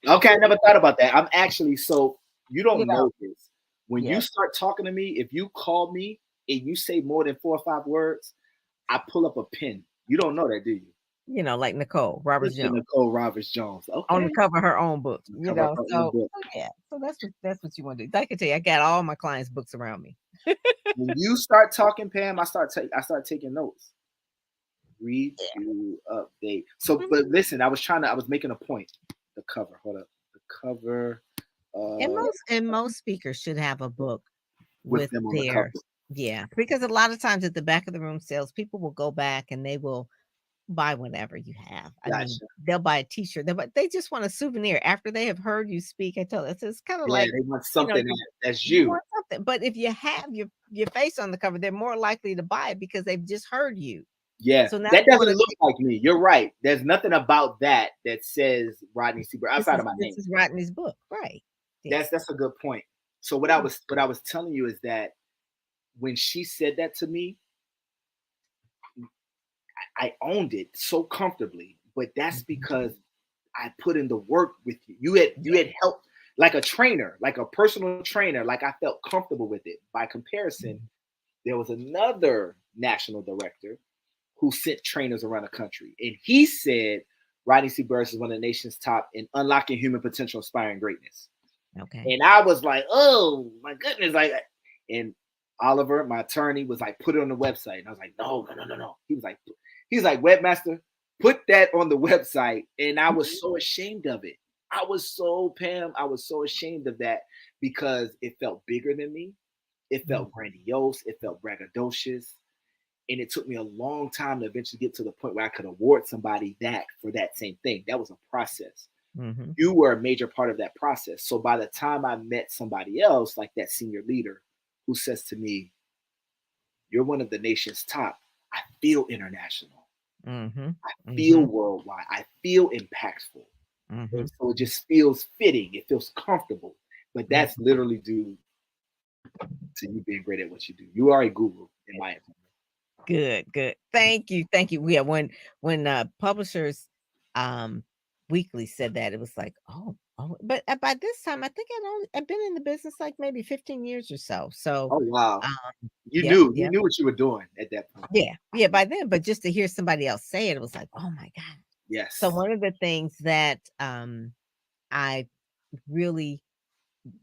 B: Okay, I never thought about that. I'm actually so you
A: you
B: don't
A: know,
B: know this. When you
A: yeah.
B: start talking to me, if you call me and you say more than 4 or 5 words, I pull up a pen. You don't know that, do you?
A: Like Nicole Roberts
B: Sister
A: Jones
B: Nicole Roberts Jones.
A: on the
B: Okay.
A: cover of her own book,
B: Cover her own book.
A: yeah, so that's what you wanna do. Like I tell you, I got all my clients' books around me.
B: When you start talking, Pam, I start taking notes. Read to update. So,
A: Mhm,
B: but listen, I was making a point. The cover. Hold up. The cover uh
A: and most speakers should have a book
B: with
A: with
B: them on the cover.
A: their yeah, because a lot of times at the back of the room sales, people will go back and they will buy whatever you have. I mean,
B: Gotcha.
A: they'll buy a T-shirt, they just want a souvenir after they have heard you speak. I tell it's kinda
B: Yeah,
A: like,
B: they want something
A: you
B: that's
A: you
B: you.
A: want something, but if you have your face on the cover, they're more likely to buy it because they've just heard you.
B: Yeah,
A: So now
B: that
A: they wanna
B: doesn't look like me. You're right. There's nothing about that that says Rodney C. Burris outside of my
A: this
B: name.
A: is Rodney's book, right. Yeah.
B: That's a good point. So
A: Mhm,
B: what I was telling you is that when she said that to me, I owned it so comfortably. But that's
A: mhm.
B: because I put in the work with you. You
A: Yeah,
B: had helped. like a trainer, like a personal trainer. Like I felt comfortable with it. By comparison,
A: Mhm.
B: there was another national director who sent trainers around the country, and he said Rodney C. Burris is one of the nation's top in unlocking human potential, inspiring greatness.
A: Okay.
B: And I was like, oh my goodness, like, and Oliver, my attorney, was like, put it on the website, and I was like, no, no, no, no, no. He was like, webmaster, put that on the website, and I was so ashamed of it. I was so Pam, I was so ashamed of that because it felt bigger than me. It
A: Mhm.
B: felt grandiose. It felt braggadocious. And it took me a long time to eventually get to the point where I could award somebody that for that same thing. That was a process.
A: Mhm.
B: You were a major part of that process. So by the time I met somebody else, like that senior leader, who says to me, you're one of the nation's top, I feel international.
A: Mhm.
B: I feel
A: Mhm.
B: worldwide. I feel impactful. And
A: Mhm.
B: so it just feels fitting. It feels comfortable. But
A: Mhm.
B: that's literally due to you being great at what you do. You are a guru, in my opinion.
A: Good, good. Thank you, thank you. Yeah, when Publishers um Weekly said that, it was like, oh, but by this time, I think I'd been in the business like maybe 15 years or so. So,
B: Oh wow. You
A: yep,
B: knew you
A: yep,
B: knew what you were doing at that point.
A: yeah, yeah. By then, but just to hear somebody else say it, it was like, oh my god. So
B: Yes.
A: one of the things that I really,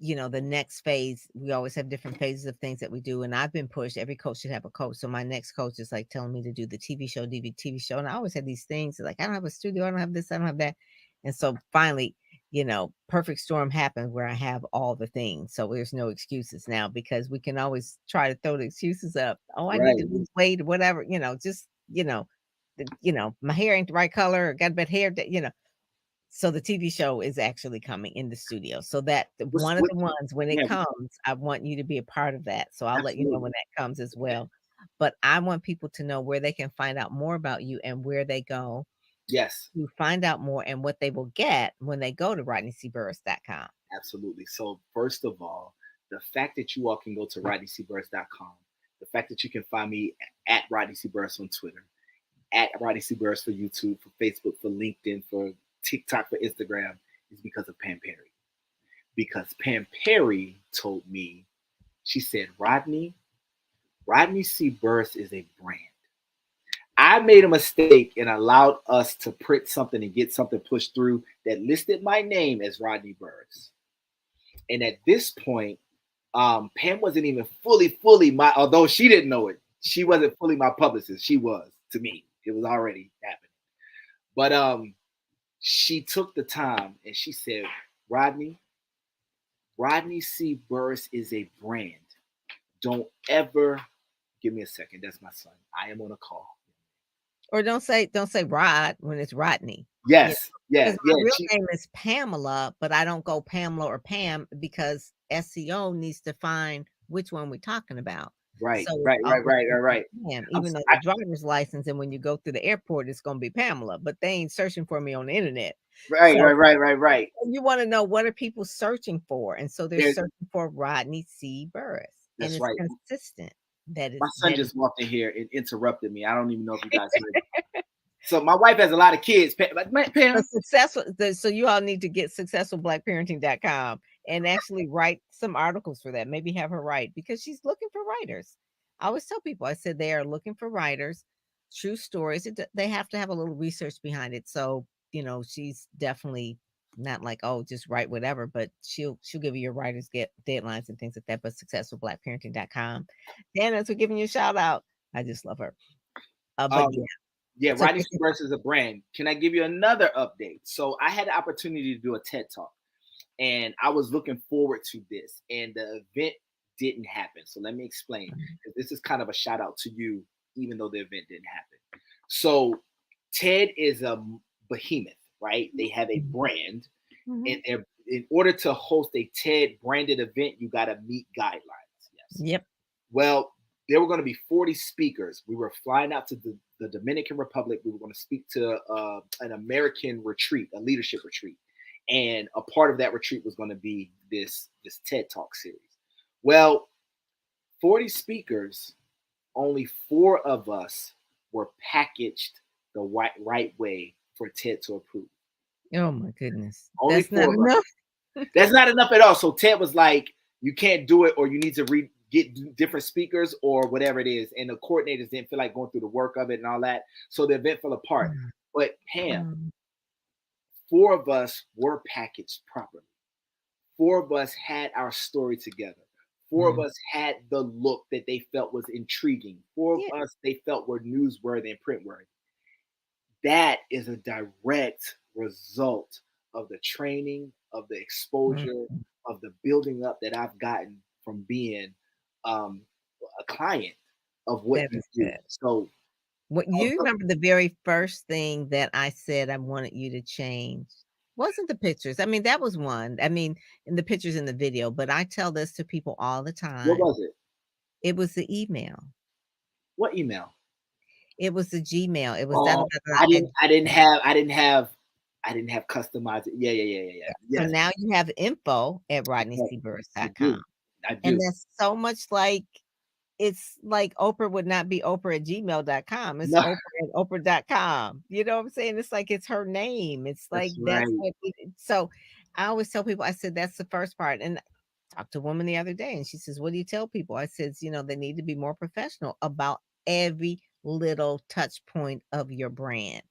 A: the next phase, we always have different phases of things that we do. And I've been pushed. Every coach should have a coach. So my next coach is like telling me to do the TV show, TV show. And I always had these things like, I don't have a studio, I don't have this, I don't have that. And so finally, perfect storm happened where I have all the things. So there's no excuses now because we can always try to throw the excuses up. Oh, I need
B: Right.
A: to lose weight or whatever, just, my hair ain't the right color, or got bad hair, so the TV show is actually coming in the studio. So that
B: What's
A: one of
B: what
A: the ones when it
B: yeah,
A: comes, I want you to be a part of that. So I'll let you know when
B: absolutely.
A: that comes as well. But I want people to know where they can find out more about you and where they go
B: Yes,
A: to find out more and what they will get when they go to rodneycburris.com.
B: absolutely. So first of all, the fact that you all can go to rodneycburris.com, the fact that you can find me at Rodney C. Burris on Twitter, at Rodney C. Burris for YouTube, for Facebook, for LinkedIn, for TikTok, for Instagram, is because of Pam Perry. Because Pam Perry told me, she said, Rodney C. Burris is a brand. I made a mistake and allowed us to print something and get something pushed through that listed my name as Rodney Burris. And at this point, Pam wasn't even fully my, although she didn't know it, she wasn't fully my publicist. She was to me. It was already happening. But she took the time and she said, Rodney, Rodney C. Burris is a brand. Don't ever give me a second. That's my son. I am on a call.
A: Or don't say Rod when it's Rodney. Yeah.
B: Yes, yeah,
A: Because
B: yeah.
A: my real
B: She
A: name is Pamela, but I don't go Pamela or Pam because SEO needs to find which one we're talking about.
B: right,
A: So it's
B: right, right,
A: always
B: right,
A: gonna
B: right,
A: be
B: right.
A: Pam,
B: I'm,
A: even though
B: I,
A: the driver's license and when you go through the airport, it's gonna be Pamela, but they ain't searching for me on the internet.
B: right,
A: So
B: right, right, right, right.
A: you wanna know what are people searching for, and so they're
B: There's
A: searching for Rodney C. Burris, and
B: that's
A: it's
B: right.
A: consistent
B: My son
A: that is
B: just walked in here and interrupted me. I don't even know if you guys heard. So my wife has a lot of kids. Pam, like,
A: the
B: Pam,
A: successful so you all need to get successfulblackparenting.com and actually write some articles for that. Maybe have her write because she's looking for writers. I always tell people, I said they are looking for writers, true stories. They have to have a little research behind it. So, she's definitely not like, oh, just write whatever, but she'll give you your writers get deadlines and things like that. But successfulblackparenting.com. Dana's for giving you a shout out. I just love her. But yeah.
B: um, yeah,
A: So
B: Rodney C. Burris is a brand. Can I give you another update? So I had the opportunity to do a TED talk, and I was looking forward to this, and the event didn't happen. So let me explain. This is kind of a shout out to you, even though the event didn't happen. So TED is a behemoth, right? They have a brand, and
A: Mhm.
B: in order to host a TED branded event, you got to meet guidelines. Yes.
A: Yep.
B: Well, there were going to be 40 speakers. We were flying out to the Dominican Republic. We were going to speak to an American retreat, a leadership retreat. And a part of that retreat was going to be this TED Talk series. Well, 40 speakers, only 4 of us were packaged the right way for TED to approve.
A: Oh my goodness.
B: Only
A: That's not
B: 4 of us.
A: enough.
B: That's not enough at all. So Ted was like, you can't do it, or you need to get different speakers or whatever it is. And the coordinators didn't feel like going through the work of it and all that. So the event fell apart.
A: Mm,
B: But Pam,
A: mm,
B: four of us were packaged properly. Four of us had our story together. Four of
A: mm.
B: us had the look that they felt was intriguing. Four
A: Yeah.
B: of us they felt were newsworthy and printworthy. That is a direct result of the training, of the
A: Mm,
B: exposure, of the building up that I've gotten from being um, a client of what
A: that
B: you
A: is
B: do.
A: good.
B: So,
A: What you remember the very first thing that I said I wanted you to change wasn't the pictures. I mean, that was one. I mean, in the pictures in the video, but I tell this to people all the
B: what
A: time.
B: was it?
A: It was the email.
B: What email?
A: It was the Gmail. It was that
B: Oh,
A: at Gmail.
B: I didn't have customized it. Yeah.
A: So
B: Yes,
A: now you have info at
B: yes, I
A: rodneycburris.com.
B: do. I
A: And
B: do.
A: that's so much like it's like Oprah would not be Oprah at gmail.com. It's
B: No,
A: Oprah at Oprah.com. You know what I'm saying? It's like it's her name. It's like
B: that's
A: that's
B: right.
A: what so I always tell people, I said that's the first part. And I talked to a woman the other day and she says, what do you tell people? I says, they need to be more professional about every little touch point of your brand.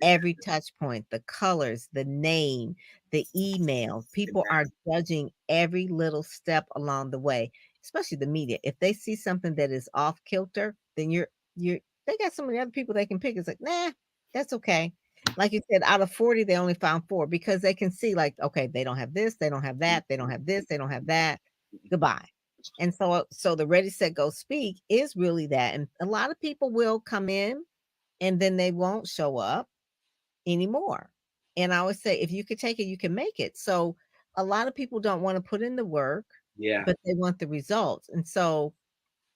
A: Every touch point, the colors, the name, the email. People are
B: Exactly.
A: judging every little step along the way, especially the media. If they see something that is off kilter, then you're they got so many other people they can pick. It's like, nah, that's okay. Like you said, out of 40, they only found four because they can see, like, okay, they don't have this, they don't have that, they don't have this, they don't have that. Goodbye. And so the ready, set, go, speak is really that. And a lot of people will come in and then they won't show up anymore. And I always say, if you could take it, you can make it. So a lot of people don't want to put in the work,
B: Yeah.
A: but they want the results. And so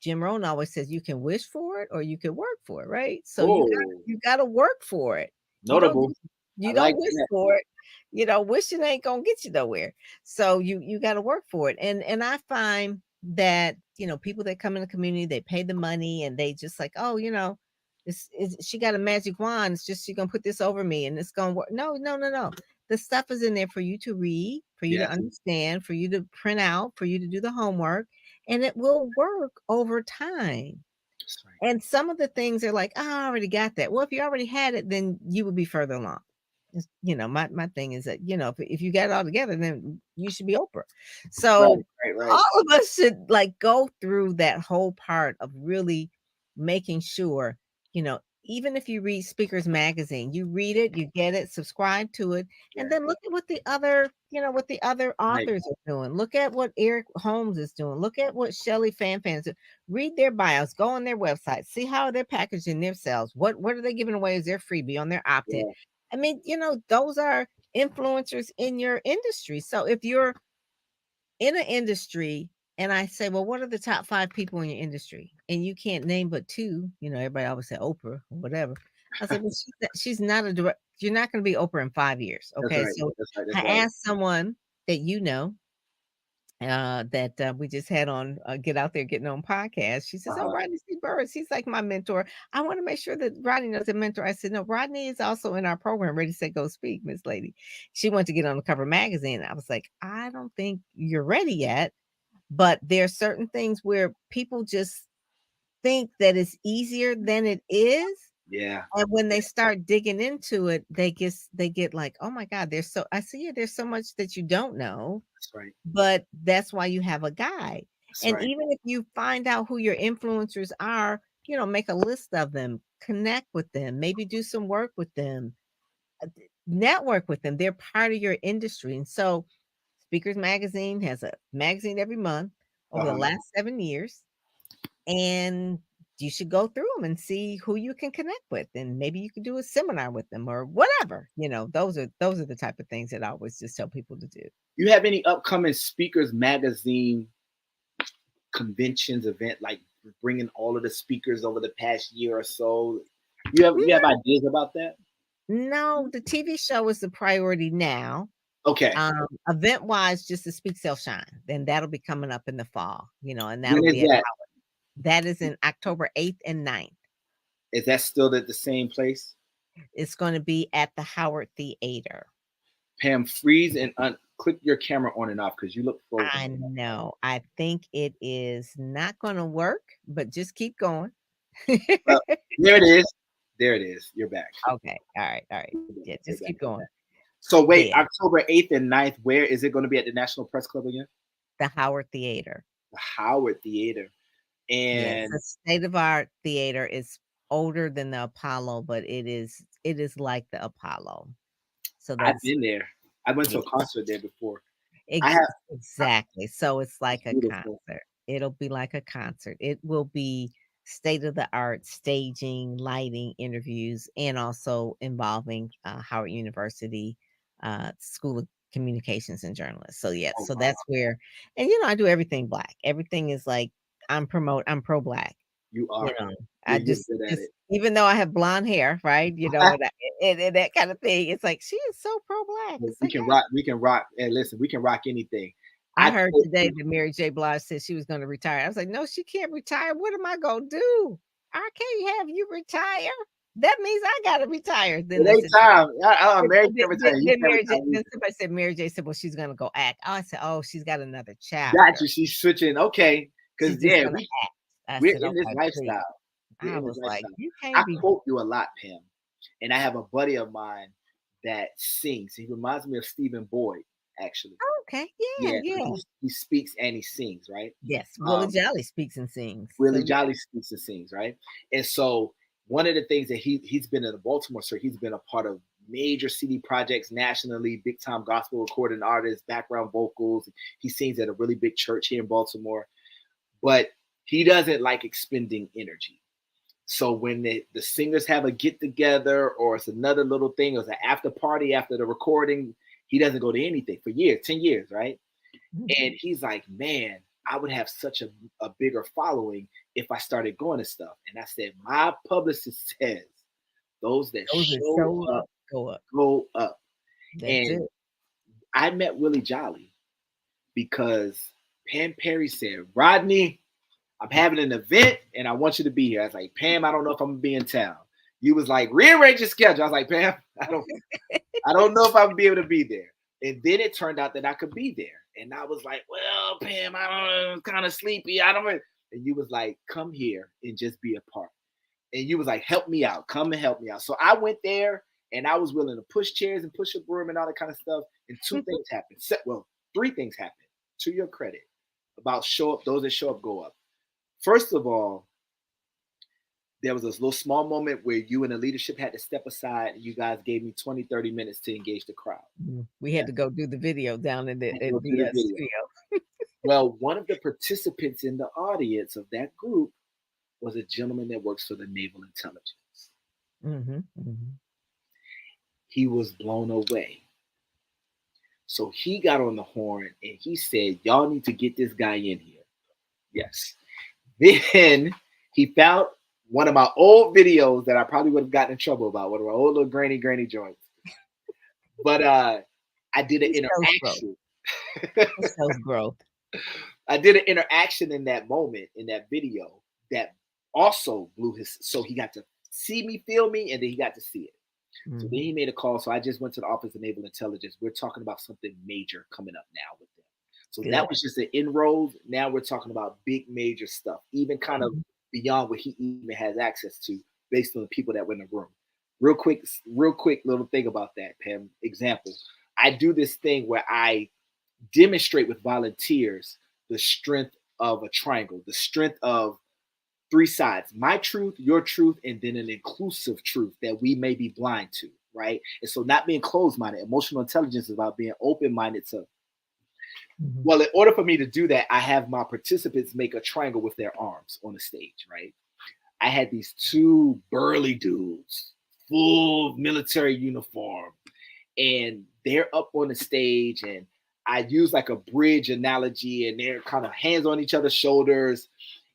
A: Jim Rohn always says you can wish for it or you can work for it, right? So
B: Oh,
A: you gotta work for it. You don't
B: notable.
A: just you
B: I
A: don't
B: like
A: wish
B: that.
A: for it. Wishing ain't gonna get you nowhere. So you gotta work for it. And I find that people that come in the community, they pay the money and they just like, oh, this is she got a magic wand. It's just she gonna put this over me and it's gonna work. No, no, no, no. The stuff is in there for you to read, for you to
B: Yes,
A: understand, for you to print out, for you to do the homework, and it will work over time.
B: that's right.
A: And some of the things are like, "Oh, I already got that." Well, if you already had it, then you would be further along. My thing is that, if you got it all together, then you should be Oprah.
B: Right,
A: So
B: right.
A: all of us should like go through that whole part of really making sure, even if you read Speakers Magazine, you read it, you get it, subscribe to it, and
B: Yeah,
A: then look at what the other
B: right.
A: authors are doing. Look at what Eric Holmes is doing. Look at what Shelley Fanfan is doing. Read their bios, go on their website, see how they're packaging themselves. What are they giving away as their freebie on their opt-in?
B: Yeah,
A: I mean, those are influencers in your industry. So if you're in an industry and I say, well, what are the top five people in your industry? And you can't name but two, everybody always say Oprah or whatever. I said, well, she's not a direct, you're not going to be Oprah in 5 years.
B: that's
A: Okay.
B: right.
A: So
B: That's right.
A: I
B: That's right.
A: asked someone that that we just had on Get Out There Getting On podcast. She says, oh,
B: Uh-huh.
A: Rodney C Burris, he's like my mentor. I want to make sure that Rodney knows a mentor. I said, no, Rodney is also in our program, Ready, Set, Go, Speak, Miss Lady. She wanted to get on the cover magazine. I was like, I don't think you're ready yet, but there are certain things where people just think that it's easier than it is.
B: Yeah,
A: And when they start digging into it, they get like, oh my God, I see it, there's so much that you don't know,
B: that's right.
A: but that's why you have a guide.
B: That's
A: And
B: right.
A: even if you find out who your influencers are, make a list of them, connect with them, maybe do some work with them, network with them. They're part of your industry. And so Speakers Magazine has a magazine every month over the
B: Uh-huh.
A: last 7 years. And you should go through them and see who you can connect with. And maybe you could do a seminar with them or whatever. Those are the type of things that I always just tell people to do.
B: You have any upcoming speakers magazine conventions event like bringing all of the speakers over the past year or so? You have ideas about that?
A: No, the TV show is the priority now.
B: Okay.
A: Event wise, just the Speak Sell Shine. Then that'll be coming up in the fall, and that'll
B: When is
A: be
B: that?
A: that is in October 8th and 9th.
B: Is that still at the same place?
A: It's going to be at the Howard Theater.
B: Pam, freeze and click your camera on and off because you look frozen
A: I
B: on that part.
A: know. I think it is not gonna work, but just keep going.
B: Well, there it is. There it is. You're back.
A: Okay. All right. All right. Yeah,
B: You're
A: just
B: back.
A: keep
B: You're
A: going.
B: back. So wait,
A: Yeah.
B: October 8th and 9th, where is it going to be at the National Press Club again?
A: The Howard Theater.
B: The Howard Theater.
A: Yes,
B: And
A: the state of art theater is older than the Apollo, but it is like the Apollo. So
B: I've
A: that's
B: been there. I went to a
A: yes.
B: concert there before. I
A: Ex
B: have
A: exactly. So it's
B: it's
A: like a
B: beautiful.
A: concert. It'll be like a concert. It will be state of the art staging, lighting, interviews, and also involving Howard University School of Communications and Journalists. So yes,
B: Oh
A: so
B: wow.
A: that's where, and I do everything black. Everything is like I'm pro black.
B: You
A: You
B: are.
A: know, I
B: You're
A: just
B: good at
A: just
B: it.
A: even though I have blonde hair, right? And that kind of thing. It's like she is so pro black.
B: Well,
A: It's like
B: we can rock. And listen, we can rock anything.
A: I
B: I
A: heard
B: told
A: today
B: you,
A: that Mary J. Blige said she was gonna retire. I was like, "No, she can't retire. What am I gonna do? I can't have you retire. That means I gotta retire." Then
B: it
A: they
B: ain't
A: said,
B: time. Mary
A: then,
B: can't retire. You
A: then
B: can't
A: Mary J.
B: retire
A: Then
B: either.
A: somebody said Mary J. said, "Well, she's gonna go act." Oh, I said, "Oh, she's got another
B: Got
A: chapter.
B: you. She's switching. Okay. Because
A: She's just
B: yeah,
A: gonna act." I
B: we're
A: said,
B: in this
A: "Okay, please."
B: lifestyle. We're
A: I
B: in this
A: was like,
B: lifestyle.
A: "You
B: I
A: can't be."
B: quote you a lot, Pam. And I have a buddy of mine that sings. He reminds me of Stephen Boyd, actually.
A: Okay, yeah,
B: Yeah, because
A: yeah,
B: he speaks and he sings, right?
A: yes. Willie
B: Um,
A: Jolly speaks and sings. So
B: Willie
A: yeah.
B: Jolly speaks and sings, right? And so one of the things that he's been in the Baltimore, so he's been a part of major CD projects nationally, big time gospel recording artist, background vocals. He sings at a really big church here in Baltimore, but he doesn't like expending energy. So when the singers have a get together or it's another little thing, or it's an after party after the recording, he doesn't go to anything for years, 10 years, right? And
A: Mhm.
B: he's like, man, I would have such a bigger following if I started going to stuff. And I said, my publicist says those that
A: Those that
B: show
A: show
B: up
A: up, go up.
B: go up.
A: That's
B: And
A: it.
B: I met Willie Jolly because Pam Perry said, Rodney, I'm having an event and I want you to be here. I was like, Pam, I don't know if I'm gonna be in town. You was like, rearrange your schedule. I was like, Pam, I don't know if I'm gonna be able to be there. And then it turned out that I could be there. And I was like, well, Pam, I don't know, I'm kind of sleepy. I don't know. And you was like, come here and just be a part. And you was like, help me out. Come and help me out. So I went there and I was willing to push chairs and push a broom and all that kind of stuff. And two things happened. Well, three things happened to your credit about show up, those that show up go up. First of all, there was this little small moment where you and the leadership had to step aside and you guys gave me 20, 30 minutes to engage the crowd.
A: We had to go do the video down in
B: And go through the
A: the
B: video.
A: studio.
B: Well, one of the participants in the audience of that group was a gentleman that works for the Naval Intelligence.
A: Mhm, mhm.
B: He was blown away. So he got on the horn and he said, y'all need to get this guy in here. Yes. Then he found one of my old videos that I probably would have gotten in trouble about, one of my old little granny joints. But I did an
A: It shows growth.
B: interaction.
A: It shows growth.
B: I did an interaction in that moment in that video that also blew his. So he got to see me, feel me, and then he got to see it. So then
A: Mhm.
B: he made a call. So I just went to the Office of Naval Intelligence. We're talking about something major coming up now with them. So that
A: Good.
B: was just an inroad. Now we're talking about big major stuff, even kind of
A: Mhm.
B: beyond what he even has access to based on the people that were in the room. Real quick little thing about that, Pam. Example. I do this thing where I demonstrate with volunteers the strength of a triangle, the strength of three sides: my truth, your truth, and then an inclusive truth that we may be blind to, right? And so, not being closed minded, emotional intelligence is about being open minded to.
A: Mhm.
B: Well, in order for me to do that, I have my participants make a triangle with their arms on the stage, right? I had these two burly dudes, full military uniform, and they're up on the stage, and I use like a bridge analogy, and they're kind of hands on each other's shoulders.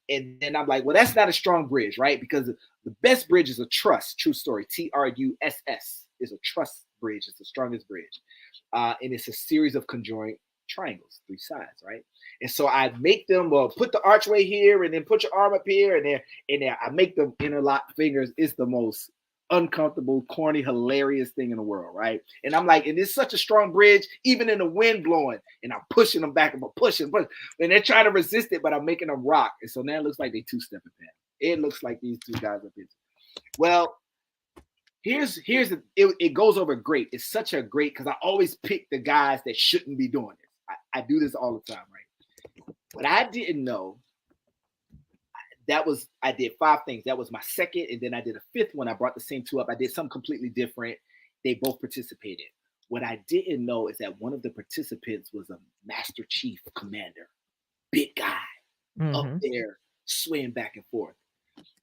B: And then I'm like, well, that's not a strong bridge, right? Because the best bridge is a trust. True story. TRUSS is a trust bridge. It's the strongest bridge. And it's a series of conjoined triangles, three sides, right? And so I make them, well, put the archway here and then put your arm up here and there. I make them interlock fingers. It's the most uncomfortable, corny, hilarious thing in the world, right? And I'm like, and it's such a strong bridge, even in the wind blowing, and I'm pushing them back, and I'm pushing, and they're trying to resist it, but I'm making them rock. And so now it looks like they two-stepping, Pam. It looks like these two guys are busy. Well, it goes over great. It's such a great, because I always pick the guys that shouldn't be doing this. I do this all the time, right? What I didn't know, I did 5 things. That was my second, and then I did a 5th one. I brought the same 2 up. I did something completely different. They both participated. What I didn't know is that one of the participants was a Master Chief Commander, big guy, up there swaying back and forth.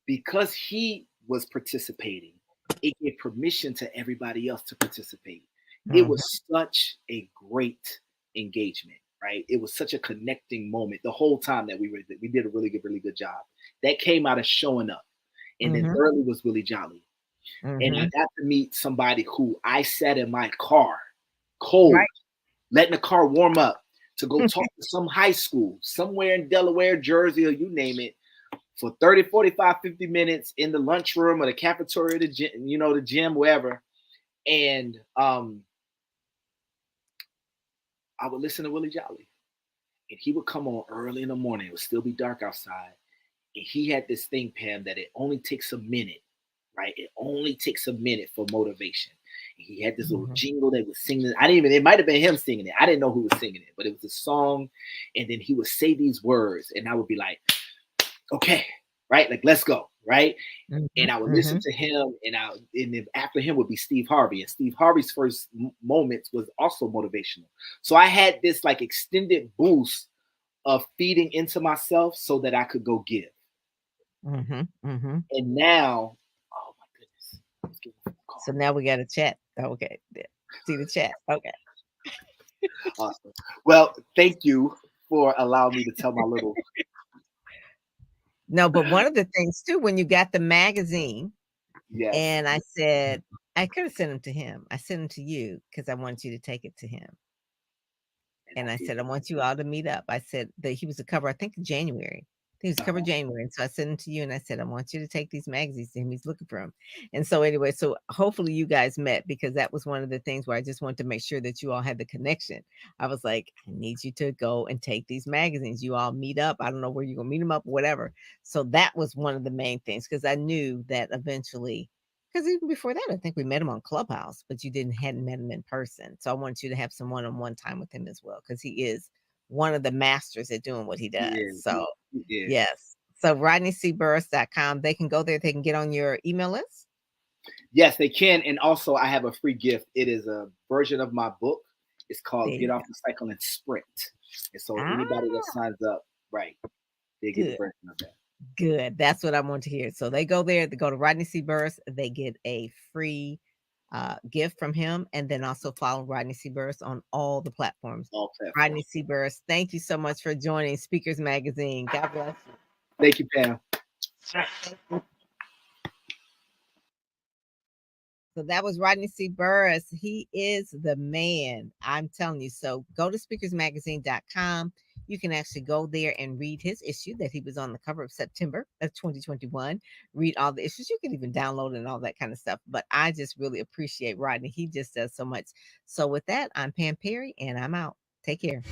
B: Because he was participating, it gave permission to everybody else to participate. It was such a great engagement, right? It was such a connecting moment the whole time that we did a really good job. That came out of showing up. And then thirdly was Willie Jolly. And I got to meet somebody who I sat in my car, cold, letting the car warm up, to go talk to some high school somewhere in Delaware, Jersey, or you name it, for 30, 45, 50 minutes in the lunchroom or the cafeteria, the gym, the gym, wherever. And I would listen to Willie Jolly. And he would come on early in the morning. It would still be dark outside. And he had this thing, Pam, that it only takes a minute, right? It only takes a minute for motivation. And he had this little jingle that was singing. It might have been him singing it. I didn't know who was singing it, but it was a song. And then he would say these words, and I would be like, okay, right? Like, let's go, right? And I would listen to him, and then after him would be Steve Harvey. And Steve Harvey's first moments was also motivational. So I had this like extended boost of feeding into myself so that I could go give. And now, oh my goodness. Let's give him a call.
A: So now we got a chat. Okay. See the chat. Okay.
B: Awesome. Well, thank you for allowing me to tell my little.
A: No, but one of the things too, when you got the magazine,
B: Yes.
A: and I said, I could have sent them to him. I sent them to you because I wanted you to take it to him. And I said, I want you all to meet up. I said that he was a cover, I think January. He was covered January. And so I sent him to you and I said, I want you to take these magazines to him. He's looking for them. And so anyway, so hopefully you guys met, because that was one of the things where I just wanted to make sure that you all had the connection. I was like, I need you to go and take these magazines. You all meet up. I don't know where you're going to meet them up, whatever. So that was one of the main things, because I knew that eventually, because even before that, I think we met him on Clubhouse, but you hadn't met him in person. So I want you to have some one-on-one time with him as well, because he is one of the masters at doing what he does. So yes. So RodneyCburris.com. They can go there. They can get on your email list.
B: Yes, they can. And also I have a free gift. It is a version of my book. It's called Get Off the Cycle and Sprint. And so anybody that signs up, right, they get a version of that.
A: Good. That's what I want to hear. So they go there, they go to Rodney C Burris, they get a free gift from him, and then also follow Rodney C Burris on all the platforms. Rodney C Burris, thank you so much for joining Speakers Magazine. God bless you.
B: Thank you, Pam.
A: So that was Rodney C Burris. He is the man. I'm telling you. So go to speakersmagazine.com. You can actually go there and read his issue that he was on the cover of September of 2021. Read all the issues. You can even download it and all that kind of stuff. But I just really appreciate Rodney. He just does so much. So with that, I'm Pam Perry, and I'm out. Take care.